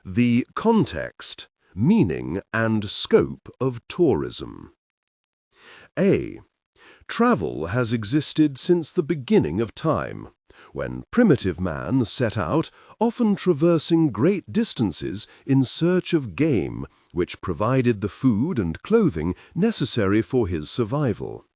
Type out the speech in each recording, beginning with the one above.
The context, meaning and scope of tourism. A. Travel has existed since the beginning of time, when primitive man set out, often traversing great distances in search of game, which provided the food and clothing necessary for his survival.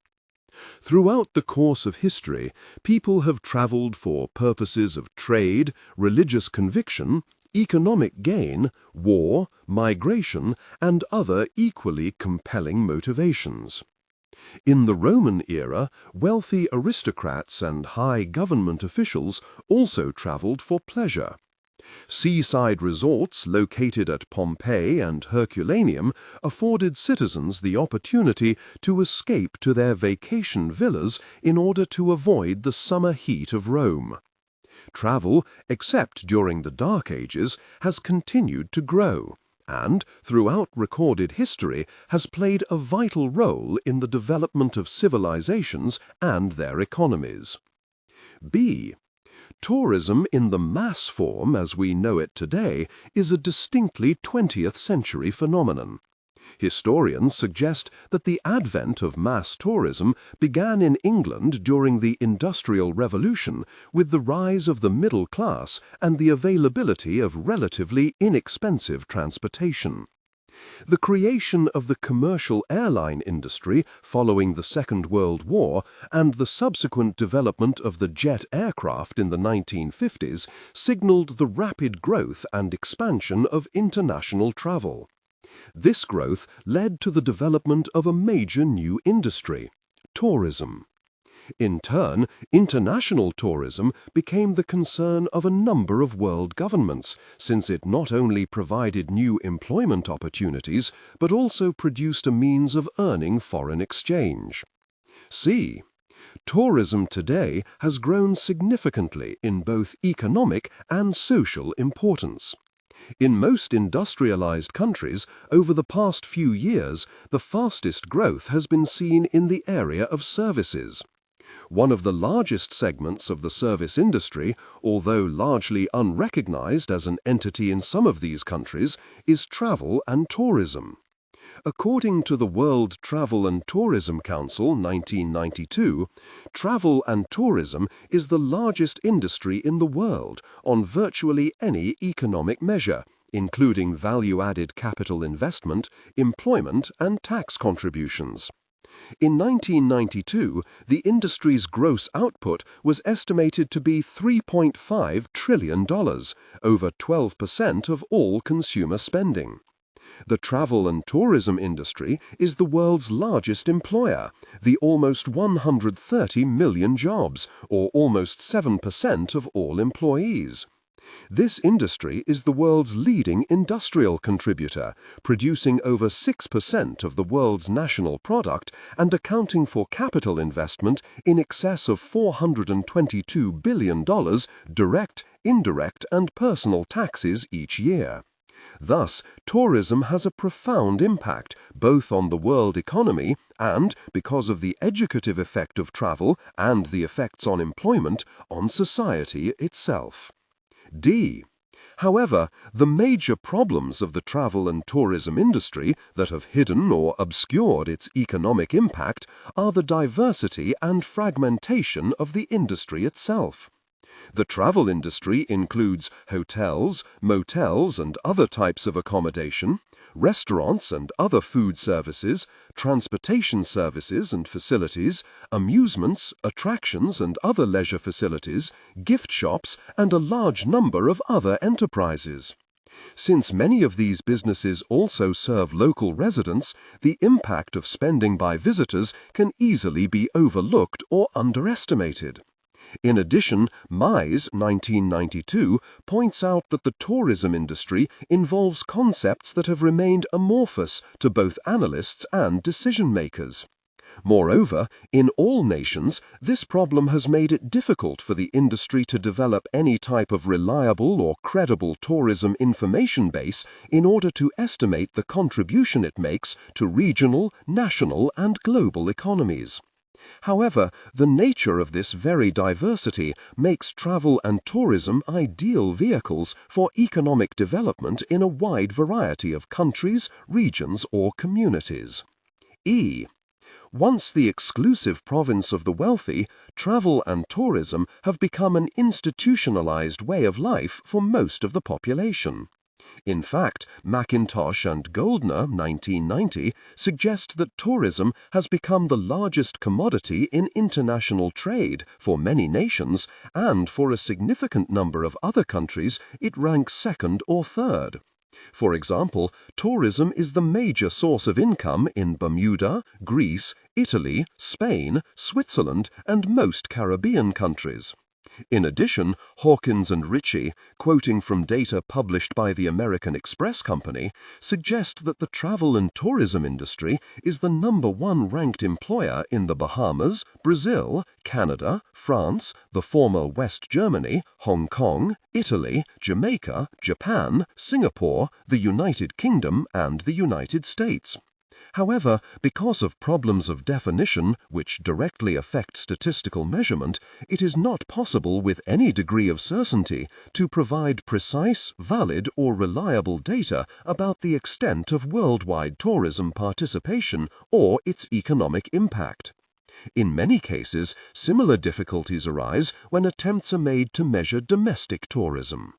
Throughout the course of history, people have traveled for purposes of trade, religious conviction, economic gain, war, migration, and other equally compelling motivations. In the Roman era, wealthy aristocrats and high government officials also traveled for pleasure. Seaside resorts located at Pompeii and Herculaneum afforded citizens the opportunity to escape to their vacation villas in order to avoid the summer heat of Rome. Travel, except during the Dark Ages, has continued to grow, and, throughout recorded history, has played a vital role in the development of civilizations and their economies. B. Tourism in the mass form as we know it today is a distinctly 20th century phenomenon. Historians suggest that the advent of mass tourism began in England during the Industrial Revolution with the rise of the middle class and the availability of relatively inexpensive transportation. The creation of the commercial airline industry following the Second World War and the subsequent development of the jet aircraft in the 1950s signaled the rapid growth and expansion of international travel. This growth led to the development of a major new industry, tourism. In turn, international tourism became the concern of a number of world governments, since it not only provided new employment opportunities, but also produced a means of earning foreign exchange. C. Tourism today has grown significantly in both economic and social importance. In most industrialized countries, over the past few years, the fastest growth has been seen in the area of services. One of the largest segments of the service industry, although largely unrecognized as an entity in some of these countries, is travel and tourism. According to the World Travel and Tourism Council 1992, travel and tourism is the largest industry in the world on virtually any economic measure, including value-added capital investment, employment, and tax contributions. In 1992, the industry's gross output was estimated to be $3.5 trillion, over 12% of all consumer spending. The travel and tourism industry is the world's largest employer, the almost 130 million jobs, or almost 7% of all employees. This industry is the world's leading industrial contributor, producing over 6% of the world's national product and accounting for capital investment in excess of $422 billion direct, indirect, and personal taxes each year. Thus, tourism has a profound impact both on the world economy and, because of the educative effect of travel and the effects on employment, on society itself. D. However, the major problems of the travel and tourism industry that have hidden or obscured its economic impact are the diversity and fragmentation of the industry itself. The travel industry includes hotels, motels and other types of accommodation, restaurants and other food services, transportation services and facilities, amusements, attractions and other leisure facilities, gift shops, and a large number of other enterprises. Since many of these businesses also serve local residents, the impact of spending by visitors can easily be overlooked or underestimated. In addition, Mize 1992 points out that the tourism industry involves concepts that have remained amorphous to both analysts and decision-makers. Moreover, in all nations, this problem has made it difficult for the industry to develop any type of reliable or credible tourism information base in order to estimate the contribution it makes to regional, national, and global economies. However, the nature of this very diversity makes travel and tourism ideal vehicles for economic development in a wide variety of countries, regions, or communities. E. Once the exclusive province of the wealthy, travel and tourism have become an institutionalized way of life for most of the population. In fact, McIntosh and Goldner, 1990, suggest that tourism has become the largest commodity in international trade for many nations, and for a significant number of other countries, it ranks second or third. For example, tourism is the major source of income in Bermuda, Greece, Italy, Spain, Switzerland, and most Caribbean countries. In addition, Hawkins and Ritchie, quoting from data published by the American Express Company, suggest that the travel and tourism industry is the #1 ranked employer in the Bahamas, Brazil, Canada, France, the former West Germany, Hong Kong, Italy, Jamaica, Japan, Singapore, the United Kingdom, and the United States. However, because of problems of definition which directly affect statistical measurement, it is not possible with any degree of certainty to provide precise, valid, or reliable data about the extent of worldwide tourism participation or its economic impact. In many cases, similar difficulties arise when attempts are made to measure domestic tourism.